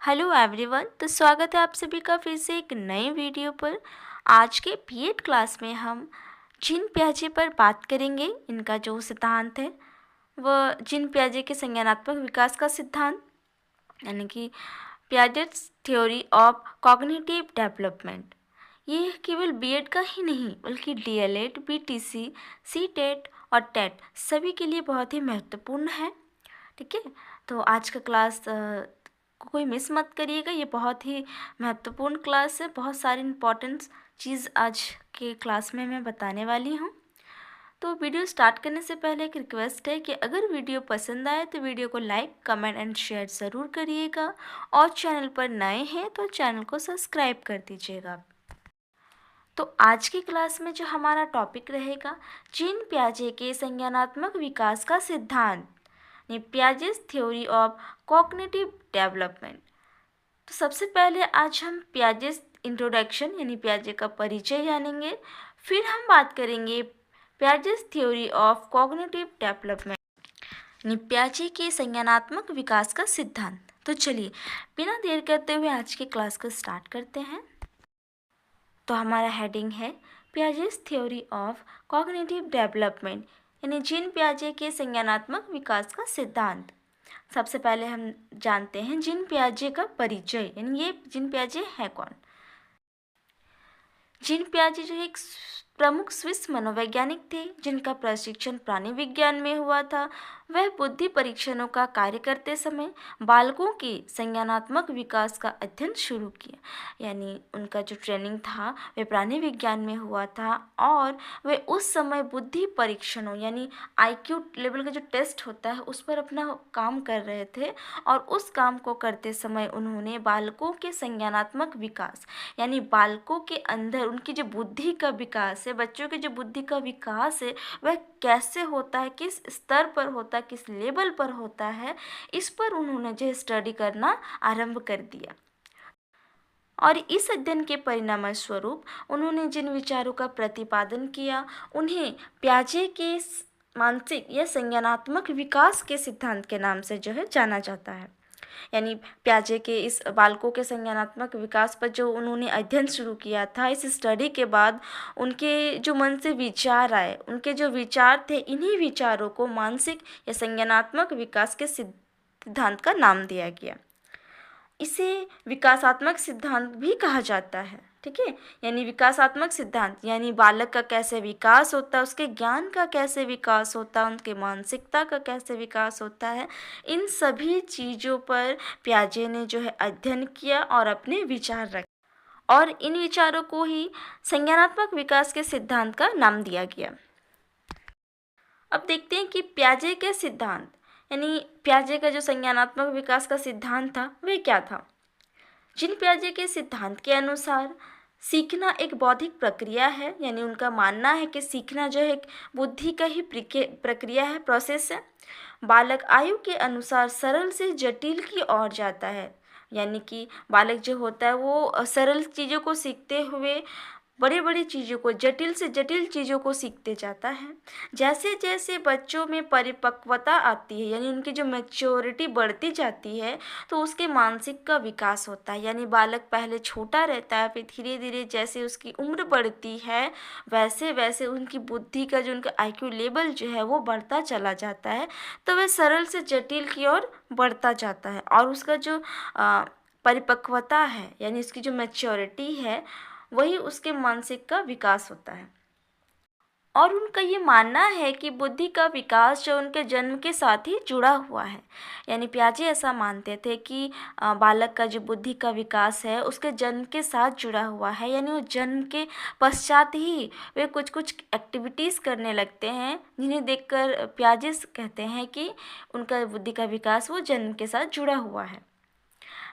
Hello everyone. तो स्वागत है आप सभी का फिर से एक नए वीडियो पर। आज के बीएड क्लास में हम जीन पियाजे पर बात करेंगे। इनका जो सिद्धांत है वह जीन पियाजे के संज्ञानात्मक विकास का सिद्धांत, यानी कि Piaget's theory of cognitive development. ये केवल बीएड का ही नहीं बल्कि डीएलएड, बीटीसी, सीटेट और टेट सभी के लिए बहुत ही महत्वपूर्ण है। ठीक है, तो आज का क्लास को कोई मिस मत करिएगा। ये बहुत ही महत्वपूर्ण क्लास है। बहुत सारी इम्पोर्टेंट चीज़ आज के क्लास में मैं बताने वाली हूँ। तो वीडियो स्टार्ट करने से पहले एक रिक्वेस्ट है कि अगर वीडियो पसंद आए तो वीडियो को लाइक, कमेंट एंड शेयर ज़रूर करिएगा, और चैनल पर नए हैं तो चैनल को सब्सक्राइब कर दीजिएगा। तो आज की क्लास में जो हमारा टॉपिक रहेगा, जीन पियाजे के संज्ञानात्मक विकास का सिद्धांत, Piaget's theory of cognitive development. तो सबसे पहले आज हम पियाजेस इंट्रोडक्शन यानी पियाजे का परिचय जानेंगे। फिर हम बात करेंगे Piaget's theory of cognitive development, यानी पियाजे के संज्ञानात्मक विकास का सिद्धांत। तो चलिए बिना देर करते हुए आज की क्लास को स्टार्ट करते हैं। तो हमारा हेडिंग है Piaget's theory of cognitive development, यानी जीन पियाजे के संज्ञानात्मक विकास का सिद्धांत। सबसे पहले हम जानते हैं जीन पियाजे का परिचय, यानी ये जीन पियाजे है कौन। जीन पियाजे जो एक प्रमुख स्विस मनोवैज्ञानिक थे जिनका प्रशिक्षण प्राणी विज्ञान में हुआ था। वह बुद्धि परीक्षणों का कार्य करते समय बालकों के संज्ञानात्मक विकास का अध्ययन शुरू किया, यानी उनका जो ट्रेनिंग था वह प्राणी विज्ञान में हुआ था, और वे उस समय बुद्धि परीक्षणों यानी आईक्यू लेवल का जो टेस्ट होता है उस पर अपना काम कर रहे थे। और उस काम को करते समय उन्होंने बालकों के संज्ञानात्मक विकास, यानी बालकों के अंदर उनकी जो बुद्धि का विकास है, बच्चों की जो बुद्धि का विकास है वह कैसे होता है, किस स्तर पर होता है, किस लेवल पर होता है, इस पर उन्होंने जो स्टडी करना आरंभ कर दिया। और इस अध्ययन के परिणाम स्वरूप उन्होंने जिन विचारों का प्रतिपादन किया उन्हें पियाजे के मानसिक या संज्ञानात्मक विकास के सिद्धांत के नाम से जो है जाना जाता है। यानी पियाजे के इस बालकों के संज्ञानात्मक विकास पर जो उन्होंने अध्ययन शुरू किया था, इस स्टडी के बाद उनके जो मन से विचार आए, उनके जो विचार थे, इन्हीं विचारों को मानसिक या संज्ञानात्मक विकास के सिद्धांत का नाम दिया गया। इसे विकासात्मक सिद्धांत भी कहा जाता है। ठीक है, यानी विकासात्मक सिद्धांत यानी बालक का कैसे विकास होता है, उसके ज्ञान का कैसे विकास होता है, उनके मानसिकता का कैसे विकास होता है, इन सभी चीज़ों पर पियाजे ने जो है अध्ययन किया और अपने विचार रखे, और इन विचारों को ही संज्ञानात्मक विकास के सिद्धांत का नाम दिया गया। अब देखते हैं कि पियाजे के सिद्धांत यानी पियाजे का जो संज्ञानात्मक विकास का सिद्धांत था वह क्या था। जीन पियाजे के सिद्धांत के अनुसार सीखना एक बौद्धिक प्रक्रिया है, यानी उनका मानना है कि सीखना जो है एक बुद्धि का ही प्रक्रिया है, प्रोसेस है। बालक आयु के अनुसार सरल से जटिल की ओर जाता है, यानी कि बालक जो होता है वो सरल चीज़ों को सीखते हुए बड़ी बड़ी चीज़ों को, जटिल से जटिल चीज़ों को सीखते जाता है। जैसे जैसे बच्चों में परिपक्वता आती है, यानी उनकी जो मैच्योरिटी बढ़ती जाती है, तो उसके मानसिक का विकास होता है। यानी बालक पहले छोटा रहता है, फिर धीरे धीरे जैसे उसकी उम्र बढ़ती है वैसे वैसे उनकी बुद्धि का जो उनका आईक्यू लेवल जो है वो बढ़ता चला जाता है, तो वह सरल से जटिल की ओर बढ़ता जाता है। और उसका जो परिपक्वता है, यानी उसकी जो मैच्योरिटी है, वही उसके मानसिक का विकास होता है। और उनका ये मानना है कि बुद्धि का विकास जो उनके जन्म के साथ ही जुड़ा हुआ है। यानी पियाजे ऐसा मानते थे कि बालक का जो बुद्धि का विकास है उसके जन्म के साथ जुड़ा हुआ है, यानी वो जन्म के पश्चात ही वे कुछ कुछ एक्टिविटीज़ करने लगते हैं जिन्हें देखकर पियाजे कहते हैं कि उनका बुद्धि का विकास वो जन्म के साथ जुड़ा हुआ है।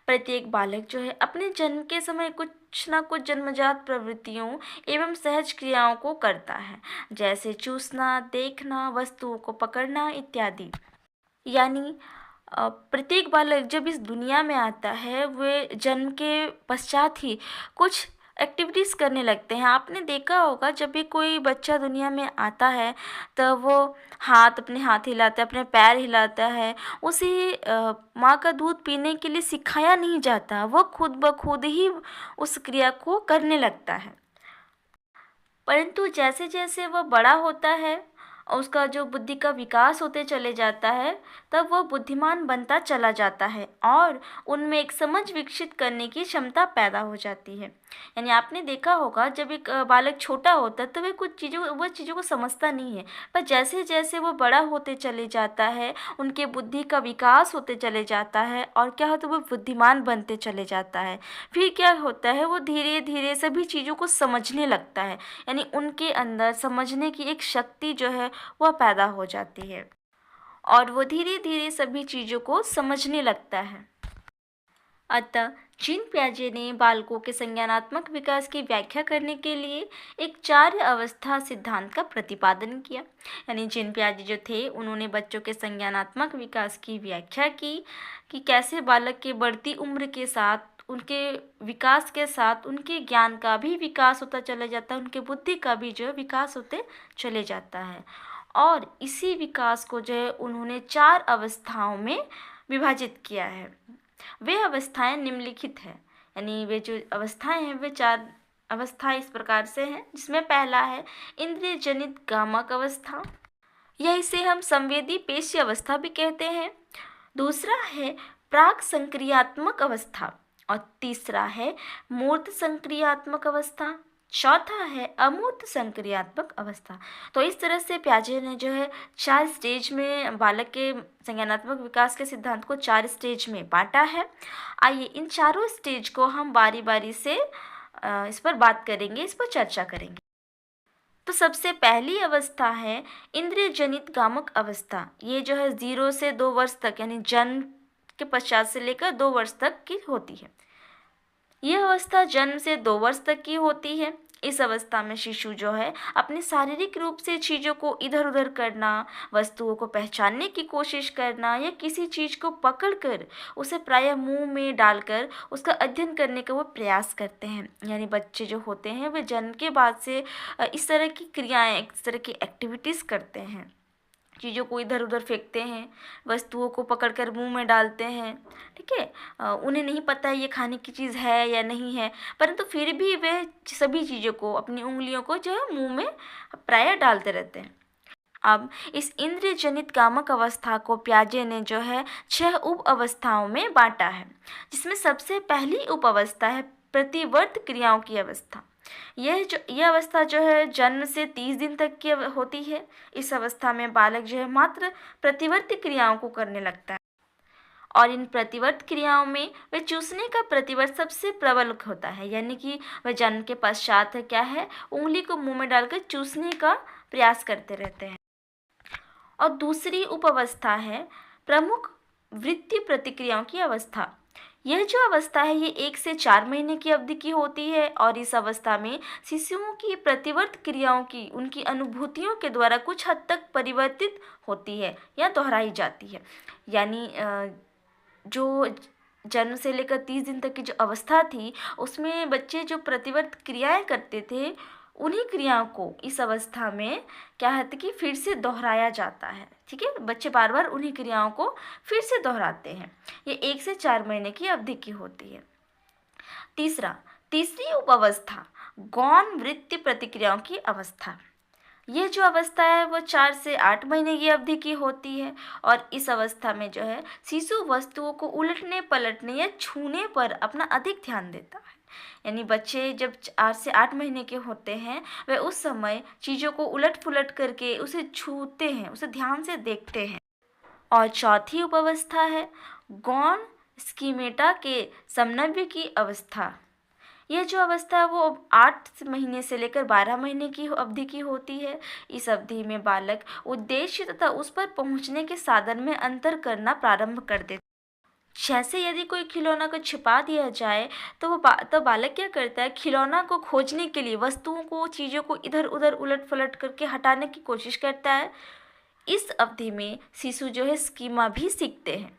प्रत्येक बालक जो है अपने जन्म के समय कुछ न कुछ जन्मजात प्रवृत्तियों एवं सहज क्रियाओं को करता है, जैसे चूसना, देखना, वस्तुओं को पकड़ना इत्यादि। यानी प्रत्येक बालक जब इस दुनिया में आता है वे जन्म के पश्चात ही कुछ एक्टिविटीज़ करने लगते हैं। आपने देखा होगा जब भी कोई बच्चा दुनिया में आता है तो वो अपने हाथ हिलाता है, अपने पैर हिलाता है। उसे माँ का दूध पीने के लिए सिखाया नहीं जाता, वो खुद ब खुद ही उस क्रिया को करने लगता है। परंतु जैसे जैसे वह बड़ा होता है और उसका जो बुद्धि का विकास होते चले जाता है, तब वह बुद्धिमान बनता चला जाता है और उनमें एक समझ विकसित करने की क्षमता पैदा हो जाती है। यानी आपने देखा होगा जब एक बालक छोटा होता है तो वह चीज़ों को समझता नहीं है, पर जैसे जैसे वो बड़ा होते चले जाता है, उनके बुद्धि का विकास होते चले जाता है और क्या होता है, वो बुद्धिमान बनते चले जाता है। फिर क्या होता है, वो धीरे धीरे सभी चीज़ों को समझने लगता है। यानी उनके अंदर समझने की एक शक्ति जो है वह पैदा हो जाती है और वो धीरे धीरे सभी चीज़ों को समझने लगता है। अतः जीन पियाजे ने बालकों के संज्ञानात्मक विकास की व्याख्या करने के लिए एक 4 अवस्था सिद्धांत का प्रतिपादन किया। यानी जीन पियाजे जो थे उन्होंने बच्चों के संज्ञानात्मक विकास की व्याख्या की कि कैसे बालक के बढ़ती उम्र के साथ, उनके विकास के साथ उनके ज्ञान का भी विकास होता चला जाता है, उनके बुद्धि का भी जो है विकास होते चले जाता है। और इसी विकास को जो है उन्होंने 4 अवस्थाओं में विभाजित किया है। वे अवस्थाएं निम्नलिखित हैं। यानी वे जो अवस्थाएं हैं वे 4 अवस्थाएं इस प्रकार से हैं, जिसमें पहला है इंद्रिय जनित गामक अवस्था, यह इसे हम संवेदी पेशी अवस्था भी कहते हैं। दूसरा है प्राक संक्रियात्मक अवस्था और तीसरा है मूर्त संक्रियात्मक अवस्था, चौथा है अमूर्त संक्रियात्मक अवस्था। तो इस तरह से पियाजे ने जो है 4 स्टेज में बालक के संज्ञानात्मक विकास के सिद्धांत को 4 स्टेज में बांटा है। आइए इन चारों स्टेज को हम बारी बारी से इस पर बात करेंगे, इस पर चर्चा करेंगे। तो सबसे पहली अवस्था है इंद्रिय जनित गामक अवस्था। ये जो है 0 से 2 वर्ष तक, यानी जन्म के पश्चात से लेकर 2 वर्ष तक की होती है। यह अवस्था जन्म से 2 वर्ष तक की होती है। इस अवस्था में शिशु जो है अपने शारीरिक रूप से चीज़ों को इधर उधर करना, वस्तुओं को पहचानने की कोशिश करना या किसी चीज़ को पकड़कर उसे प्रायः मुंह में डालकर उसका अध्ययन करने का वो प्रयास करते हैं। यानी बच्चे जो होते हैं वे जन्म के बाद से इस तरह की क्रियाएं, इस तरह की एक्टिविटीज़ करते हैं। चीज़ों को इधर उधर फेंकते हैं, वस्तुओं को पकड़कर मुंह में डालते हैं। ठीक है, उन्हें नहीं पता है ये खाने की चीज़ है या नहीं है, परंतु फिर भी वे सभी चीज़ों को, अपनी उंगलियों को जो है मुंह में प्रायः डालते रहते हैं। अब इस इंद्रिय जनित कामक अवस्था को पियाजे ने जो है 6 उप अवस्थाओं में बांटा है, जिसमें सबसे पहली उप अवस्था है प्रतिवर्त क्रियाओं की अवस्था। यह अवस्था जो है जन्म से 30 दिन तक की होती है। इस अवस्था में बालक जो है मात्र प्रतिवर्ती क्रियाओं को करने लगता है और इन प्रतिवर्त क्रियाओं में वह चूसने का प्रतिवर्त सबसे प्रबल होता है। यानी कि वह जन्म के पश्चात क्या है, उंगली को मुंह में डालकर चूसने का प्रयास करते रहते हैं। और दूसरी उप अवस्था है प्रमुख वृत्ति प्रतिक्रियाओं की अवस्था। यह जो अवस्था है ये 1 से 4 महीने की अवधि की होती है और इस अवस्था में शिशुओं की प्रतिवर्त क्रियाओं की उनकी अनुभूतियों के द्वारा कुछ हद तक परिवर्तित होती है या दोहराई जाती है। यानी जो जन्म से लेकर 30 दिन तक की जो अवस्था थी उसमें बच्चे जो प्रतिवर्त क्रियाएं करते थे, उन्हीं क्रियाओं को इस अवस्था में क्या है कि फिर से दोहराया जाता है। ठीक है, बच्चे बार बार उन्हीं क्रियाओं को फिर से दोहराते हैं। ये 1 से 4 महीने की अवधि की होती है। तीसरी उपावस्था गौण वृत्ति प्रतिक्रियाओं की अवस्था। यह जो अवस्था है वो 4 से 8 महीने की अवधि की होती है और इस अवस्था में जो है शिशु वस्तुओं को उलटने पलटने या छूने पर अपना अधिक ध्यान देता है। यानी बच्चे जब 4 से 8 महीने के होते हैं वे उस समय चीज़ों को उलट पुलट करके उसे छूते हैं, उसे ध्यान से देखते हैं। और चौथी उपावस्था है गौण स्कीमेटा के समन्वय की अवस्था। यह जो अवस्था है वो 8 महीने से लेकर 12 महीने की अवधि की होती है। इस अवधि में बालक उद्देश्य तथा उस पर पहुंचने के साधन में अंतर करना प्रारंभ कर देता है। जैसे यदि कोई खिलौना को छिपा दिया जाए तो बालक क्या करता है, खिलौना को खोजने के लिए वस्तुओं को, चीज़ों को इधर उधर उलट पलट करके हटाने की कोशिश करता है। इस अवधि में शिशु जो है स्कीमा भी सीखते हैं।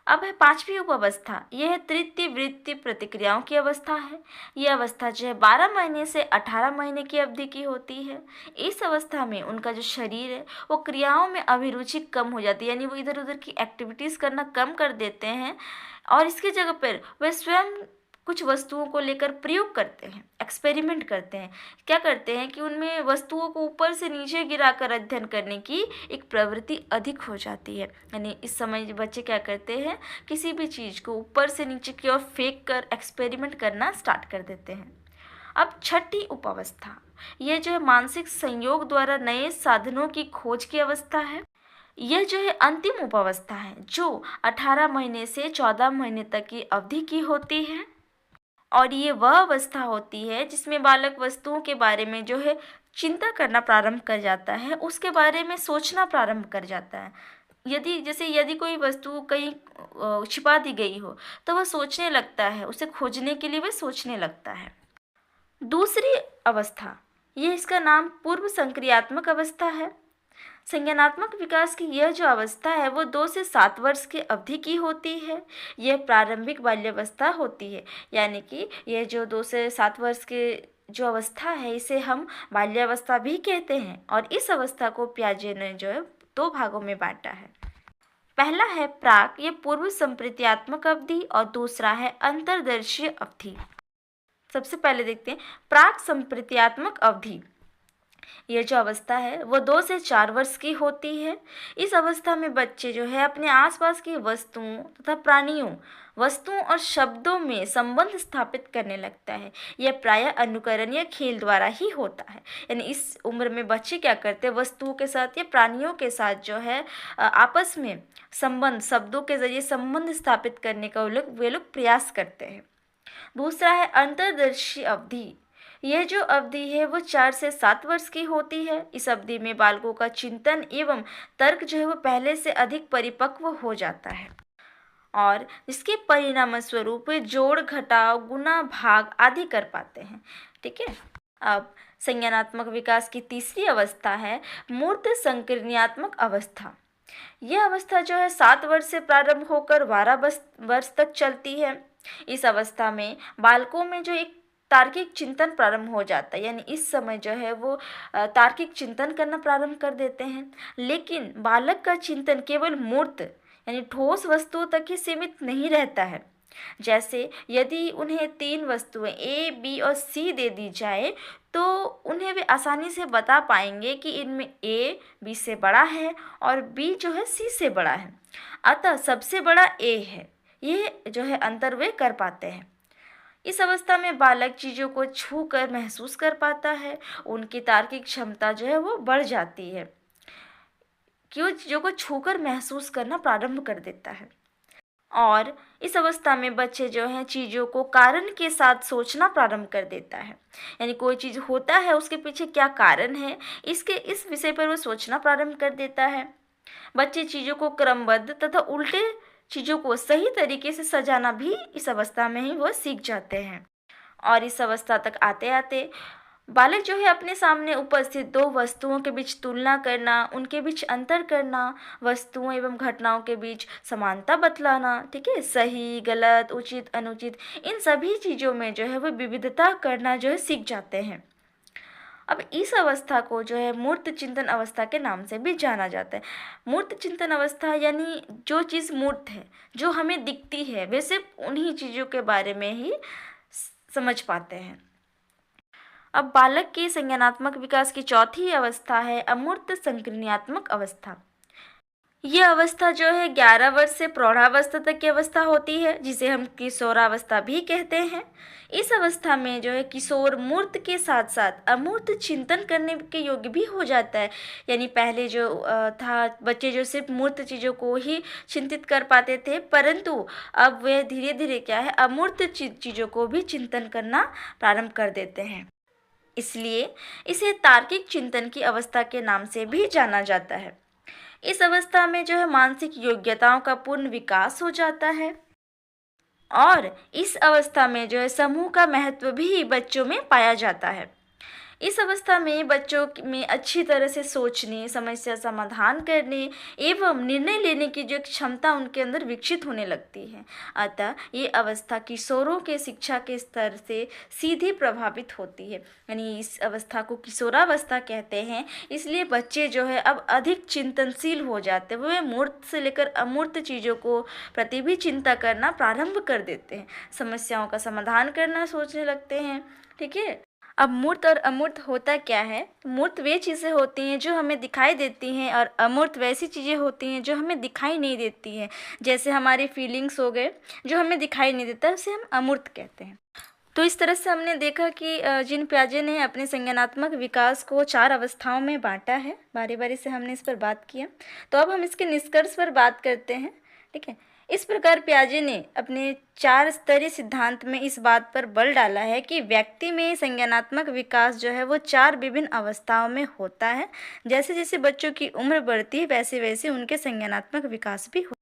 अब है पांचवी उपावस्था, यह है तृतीय वृत्ति प्रतिक्रियाओं की अवस्था है। यह अवस्था जो है 12 महीने से 18 महीने की अवधि की होती है। इस अवस्था में उनका जो शरीर है वो क्रियाओं में अभिरुचि कम हो जाती है, यानी वो इधर उधर की एक्टिविटीज़ करना कम कर देते हैं और इसकी जगह पर वे स्वयं कुछ वस्तुओं को लेकर प्रयोग करते हैं, एक्सपेरिमेंट करते हैं। क्या करते हैं कि उनमें वस्तुओं को ऊपर से नीचे गिराकर अध्ययन करने की एक प्रवृत्ति अधिक हो जाती है। यानी इस समय बच्चे क्या करते हैं, किसी भी चीज़ को ऊपर से नीचे की ओर फेंक कर एक्सपेरिमेंट करना स्टार्ट कर देते हैं। अब छठी उपावस्था, यह जो है मानसिक संयोग द्वारा नए साधनों की खोज की अवस्था है। यह जो है अंतिम उपावस्था है जो 18 महीने से 14 महीने तक की अवधि की होती है और ये वह अवस्था होती है जिसमें बालक वस्तुओं के बारे में जो है चिंता करना प्रारंभ कर जाता है, उसके बारे में सोचना प्रारंभ कर जाता है। यदि कोई वस्तु कहीं छिपा दी गई हो तो वह सोचने लगता है, उसे खोजने के लिए वह सोचने लगता है। दूसरी अवस्था, यह इसका नाम पूर्व संक्रियात्मक अवस्था है। संज्ञानात्मक विकास की यह जो अवस्था है वो 2 से 7 वर्ष की अवधि की होती है। यह प्रारंभिक बाल्यावस्था होती है, यानी कि यह जो 2 से 7 वर्ष के जो अवस्था है इसे हम बाल्यावस्था भी कहते हैं और इस अवस्था को पियाजे ने जो है 2 भागों में बांटा है। पहला है प्राक, ये पूर्व संप्रीत्यात्मक अवधि और दूसरा है अंतर्दर्शीय अवधि। सबसे पहले देखते हैं प्राक संप्रीत्यात्मक अवधि। यह जो अवस्था है वो 2 से 4 वर्ष की होती है। इस अवस्था में बच्चे जो है अपने आसपास की वस्तुओं तथा प्राणियों, वस्तुओं और शब्दों में संबंध स्थापित करने लगता है। यह प्रायः अनुकरण या खेल द्वारा ही होता है। यानी इस उम्र में बच्चे क्या करते हैं, वस्तुओं के साथ या प्राणियों के साथ जो है आपस में संबंध, शब्दों के जरिए संबंध स्थापित करने का वे लोग प्रयास करते हैं। दूसरा है अंतर्दर्शी अवधि। यह जो अवधि है वो 4 से 7 वर्ष की होती है। इस अवधि में बालकों का चिंतन एवं तर्क जो है वो पहले से अधिक परिपक्व हो जाता है और इसके परिणाम स्वरूप वे जोड़, घटाव, गुणा, भाग आदि कर पाते हैं। ठीक है। अब संज्ञानात्मक विकास की तीसरी अवस्था है मूर्त संकीर्णयात्मक अवस्था। यह अवस्था जो है 7 वर्ष से प्रारंभ होकर 12 वर्ष तक चलती है। इस अवस्था में बालकों में जो एक तार्किक चिंतन प्रारंभ हो जाता है, यानी इस समय जो है वो तार्किक चिंतन करना प्रारंभ कर देते हैं। लेकिन बालक का चिंतन केवल मूर्त यानी ठोस वस्तुओं तक ही सीमित नहीं रहता है। जैसे यदि उन्हें 3 वस्तुएं A, B और C दे दी जाए तो उन्हें वे आसानी से बता पाएंगे कि इनमें A B से बड़ा है और B जो है C से बड़ा है, अतः सबसे बड़ा A है। ये जो है अंतर वे कर पाते हैं। इस अवस्था में बालक चीज़ों को छू कर महसूस कर पाता है, उनकी तार्किक क्षमता जो है वो बढ़ जाती है कि वो चीज़ों को छू कर महसूस करना प्रारंभ कर देता है। और इस अवस्था में बच्चे जो हैं चीज़ों को कारण के साथ सोचना प्रारंभ कर देता है, यानी कोई चीज़ होता है उसके पीछे क्या कारण है इस विषय पर वो सोचना प्रारंभ कर देता है। बच्चे चीज़ों को क्रमबद्ध तथा उल्टे चीज़ों को सही तरीके से सजाना भी इस अवस्था में ही वो सीख जाते हैं। और इस अवस्था तक आते आते बालक जो है अपने सामने उपस्थित 2 वस्तुओं के बीच तुलना करना, उनके बीच अंतर करना, वस्तुओं एवं घटनाओं के बीच समानता बतलाना, ठीक है, सही गलत, उचित अनुचित, इन सभी चीज़ों में जो है वो विविधता करना जो है सीख जाते हैं। अब इस अवस्था को जो है मूर्त चिंतन अवस्था के नाम से भी जाना जाता है। मूर्त चिंतन अवस्था यानी जो चीज़ मूर्त है, जो हमें दिखती है, वे सिर्फ उन्हीं चीज़ों के बारे में ही समझ पाते हैं। अब बालक के संज्ञानात्मक विकास की चौथी अवस्था है अमूर्त संकीर्णयात्मक अवस्था। यह अवस्था जो है 11 वर्ष से प्रौढ़ावस्था तक की अवस्था होती है, जिसे हम किशोरावस्था भी कहते हैं। इस अवस्था में जो है किशोर मूर्त के साथ साथ अमूर्त चिंतन करने के योग्य भी हो जाता है। यानी पहले जो था बच्चे जो सिर्फ मूर्त चीज़ों को ही चिंतित कर पाते थे, परंतु अब वे धीरे धीरे क्या है अमूर्त चीज़ों को भी चिंतन करना प्रारंभ कर देते हैं। इसलिए इसे तार्किक चिंतन की अवस्था के नाम से भी जाना जाता है। इस अवस्था में जो है मानसिक योग्यताओं का पूर्ण विकास हो जाता है और इस अवस्था में जो है समूह का महत्व भी बच्चों में पाया जाता है। इस अवस्था में बच्चों में अच्छी तरह से सोचने, समस्या समाधान करने एवं निर्णय लेने की जो एक क्षमता उनके अंदर विकसित होने लगती है। अतः ये अवस्था किशोरों के शिक्षा के स्तर से सीधे प्रभावित होती है। यानी इस अवस्था को किशोरावस्था कहते हैं। इसलिए बच्चे जो है अब अधिक चिंतनशील हो जाते हैं। वे मूर्त से लेकर अमूर्त चीज़ों को प्रति भी चिंता करना प्रारंभ कर देते हैं, समस्याओं का समाधान करना सोचने लगते हैं। ठीक है। अब मूर्त और अमूर्त होता क्या है? मूर्त वे चीज़ें होती हैं जो हमें दिखाई देती हैं और अमूर्त वैसी चीज़ें होती हैं जो हमें दिखाई नहीं देती हैं। जैसे हमारे फीलिंग्स हो गए, जो हमें दिखाई नहीं देता उसे हम अमूर्त कहते हैं। तो इस तरह से हमने देखा कि जिन पियाजे ने अपने संज्ञानात्मक विकास को 4 अवस्थाओं में बाँटा है। बारी-बारी से हमने इस पर बात किया। तो अब हम इसके निष्कर्ष पर बात करते हैं। ठीक है। इस प्रकार पियाजे ने अपने 4 स्तरीय सिद्धांत में इस बात पर बल डाला है कि व्यक्ति में संज्ञानात्मक विकास जो है वो 4 विभिन्न अवस्थाओं में होता है। जैसे-जैसे बच्चों की उम्र बढ़ती है वैसे-वैसे उनके संज्ञानात्मक विकास भी